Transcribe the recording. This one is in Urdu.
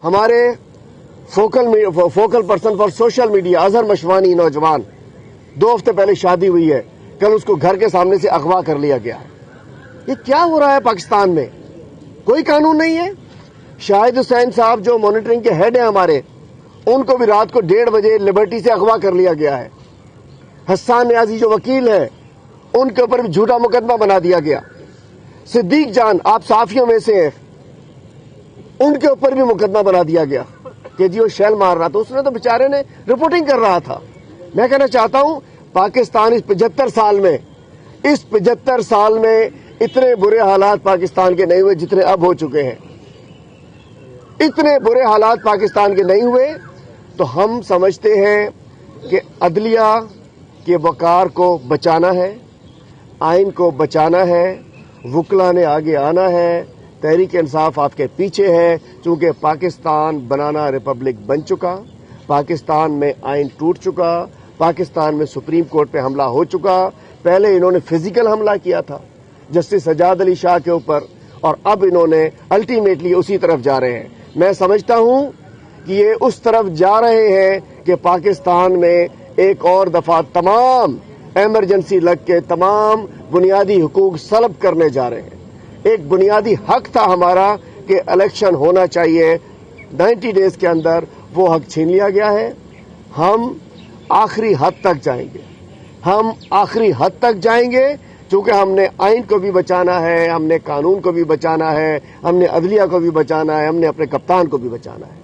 ہمارے focal person for social media Azhar Mashwani نوجوان 2 ہفتے پہلے شادی ہوئی ہے، کل اس کو گھر کے سامنے سے اغوا کر لیا گیا ہے۔ یہ کیا ہو رہا ہے پاکستان میں؟ کوئی قانون نہیں ہے۔ شاہد حسین صاحب جو مانیٹرنگ کے ہیڈ ہیں ہمارے، ان کو بھی رات کو 1:30 بجے لبرٹی سے اغوا کر لیا گیا ہے۔ حسان نیازی جو وکیل ہے، ان کے اوپر بھی جھوٹا مقدمہ بنا دیا گیا۔ صدیق جان آپ صحافیوں میں سے ہیں، ان کے اوپر بھی مقدمہ بنا دیا گیا کہ جی وہ شیل مار رہا تھا، اس نے تو بیچارے نے رپورٹنگ کر رہا تھا۔ میں کہنا چاہتا ہوں پاکستان اس 75 سال میں اتنے برے حالات پاکستان کے نہیں ہوئے جتنے اب ہو چکے ہیں۔ اتنے برے حالات پاکستان کے نہیں ہوئے، تو ہم سمجھتے ہیں کہ عدلیہ کے وقار کو بچانا ہے، آئین کو بچانا ہے، وکلا نے آگے آنا ہے، تحریک انصاف آپ کے پیچھے ہے، چونکہ پاکستان بنانا ریپبلک بن چکا، پاکستان میں آئین ٹوٹ چکا، پاکستان میں سپریم کورٹ پہ حملہ ہو چکا۔ پہلے انہوں نے فزیکل حملہ کیا تھا جسٹس سجاد علی شاہ کے اوپر، اور اب انہوں نے الٹیمیٹلی اسی طرف جا رہے ہیں۔ میں سمجھتا ہوں کہ یہ اس طرف جا رہے ہیں کہ پاکستان میں ایک اور دفعہ تمام ایمرجنسی لگ کے تمام بنیادی حقوق سلب کرنے جا رہے ہیں۔ ایک بنیادی حق تھا ہمارا کہ الیکشن ہونا چاہیے، 90 ڈیز کے اندر وہ حق چھین لیا گیا ہے۔ ہم آخری حد تک جائیں گے، ہم آخری حد تک جائیں گے، چونکہ ہم نے آئین کو بھی بچانا ہے، ہم نے قانون کو بھی بچانا ہے، ہم نے عدلیہ کو بھی بچانا ہے، ہم نے اپنے کپتان کو بھی بچانا ہے۔